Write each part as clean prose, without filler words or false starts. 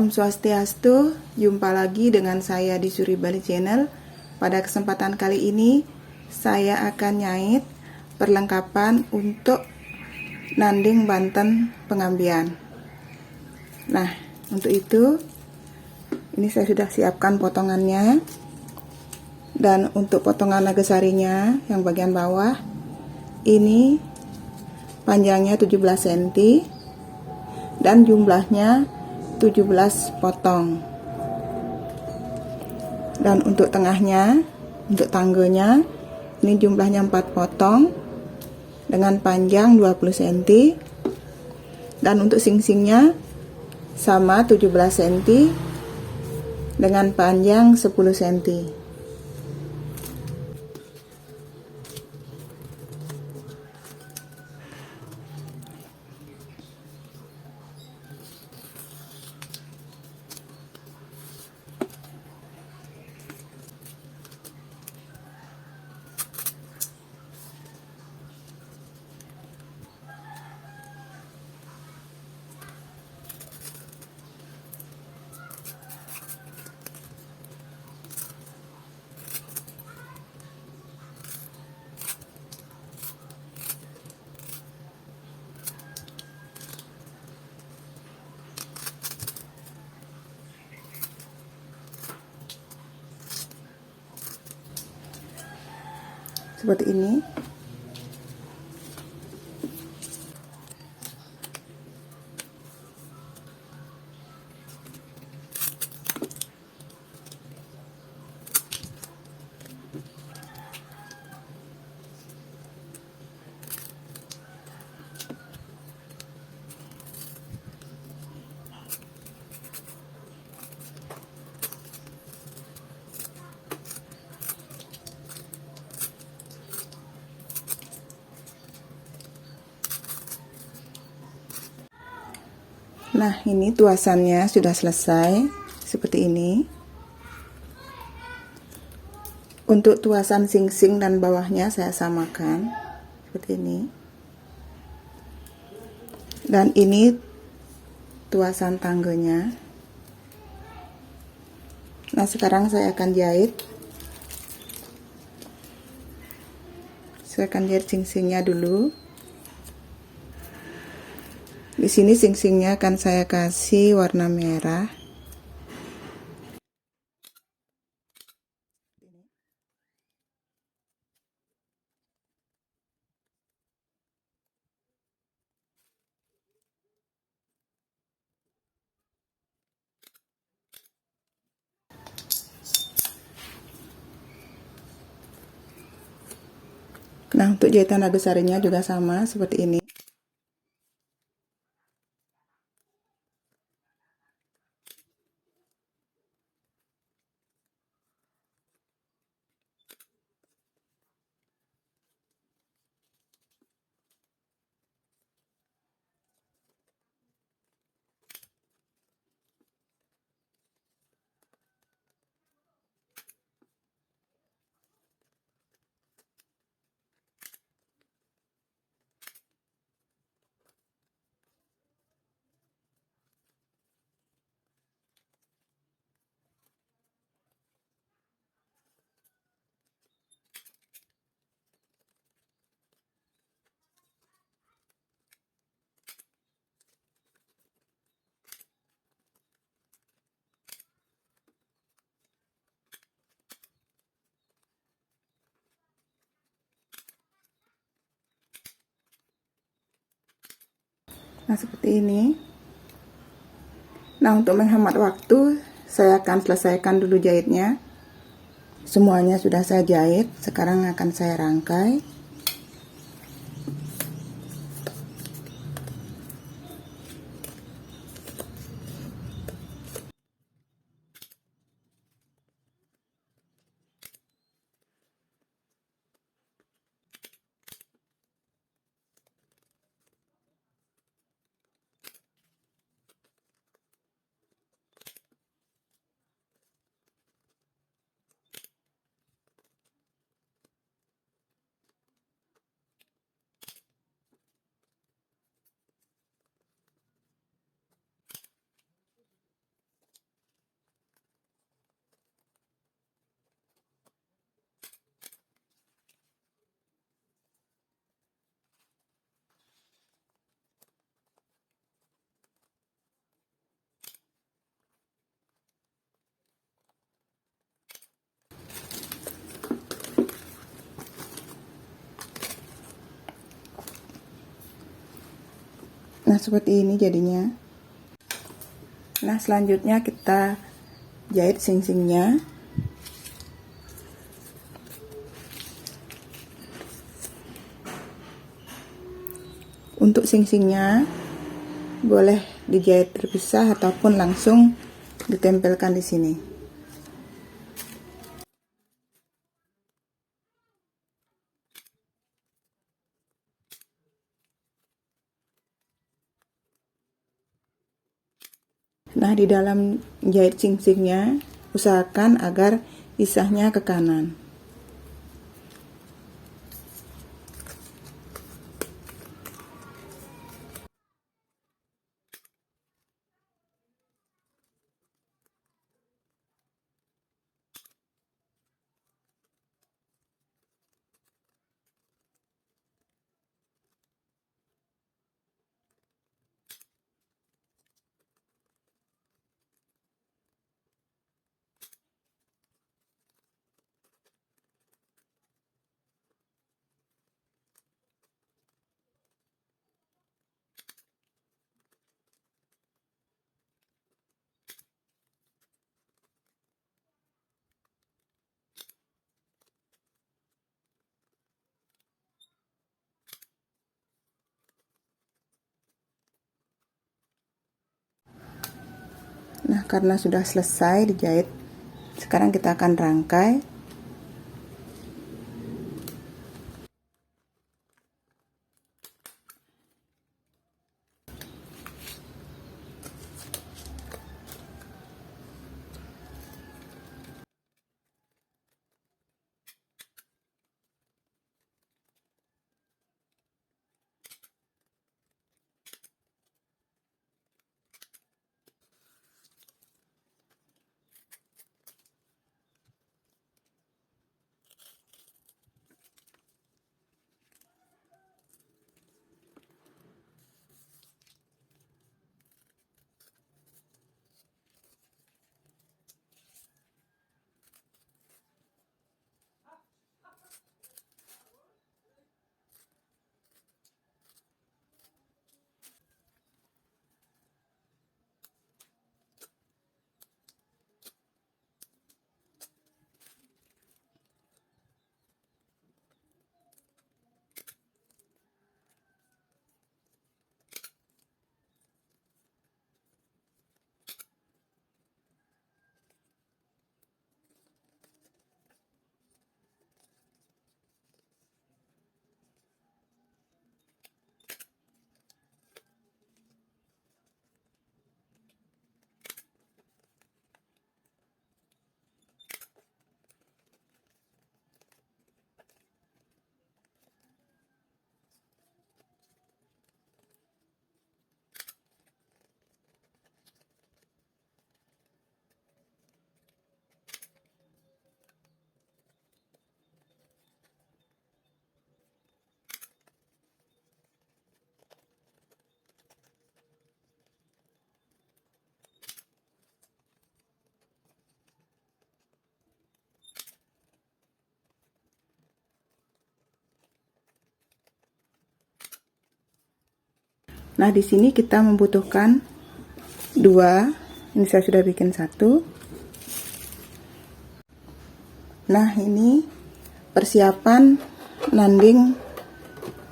Om Swastiastu, jumpa lagi dengan saya di Suri Bali Channel. Pada kesempatan kali ini, saya akan nyait perlengkapan untuk nanding Banten pengambian. Nah, untuk itu, ini saya sudah siapkan potongannya. Dan untuk potongan nagasarinya, yang bagian bawah, ini panjangnya 17 cm dan jumlahnya 17 potong. Dan untuk tengahnya, untuk tangganya, ini jumlahnya 4 potong dengan panjang 20 cm. Dan untuk sing-singnya sama 17 cm dengan panjang 10 cm. Seperti ini. Nah, ini tuasannya sudah selesai seperti ini. Untuk tuasan sing-sing dan bawahnya saya samakan seperti ini. Dan ini tuasan tangganya. Nah, sekarang saya akan jahit. Saya akan jahit sing-singnya dulu. Di sini sing-singnya akan saya kasih warna merah. Nah, untuk jahitan nagasarinya juga sama seperti ini. Nah, seperti ini. Nah, untuk menghemat waktu, saya akan selesaikan dulu jahitnya. Semuanya sudah saya jahit, sekarang akan saya rangkai. Nah, seperti ini jadinya. Nah, selanjutnya kita jahit sing-singnya. Untuk sing-singnya boleh dijahit terpisah ataupun langsung ditempelkan di sini. Nah, di dalam jahit sing-singnya usahakan agar isahnya ke kanan. Nah, karena sudah selesai dijahit, sekarang kita akan rangkai. Nah, di sini kita membutuhkan 2. Ini saya sudah bikin 1. Nah, ini persiapan landing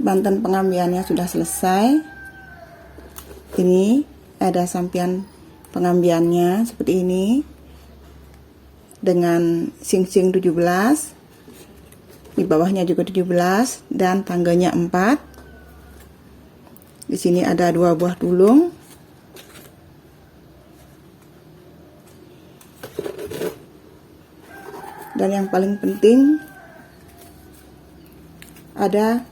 banten pengambiannya sudah selesai. Ini ada sampian pengambiannya seperti ini dengan sing-sing 17, di bawahnya juga 17 dan tangganya 4. Di sini ada 2 buah tulung. Dan yang paling penting ada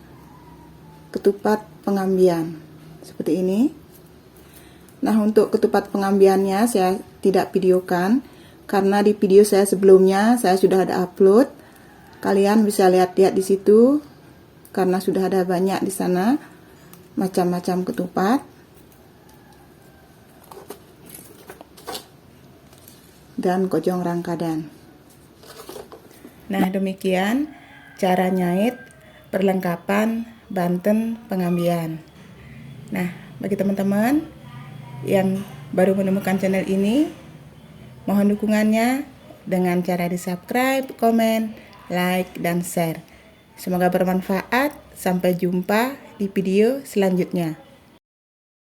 ketupat pengambian seperti ini. Nah, untuk ketupat pengambiannya saya tidak videokan karena di video saya sebelumnya saya sudah ada upload. Kalian bisa lihat-lihat di situ karena sudah ada banyak di sana macam-macam ketupat. Dan kojong rangkadan. Nah, demikian cara nyait perlengkapan banten pengambian. Nah, bagi teman-teman yang baru menemukan channel ini. Mohon dukungannya dengan cara di subscribe, komen, like, dan share. Semoga bermanfaat. Sampai jumpa di video selanjutnya.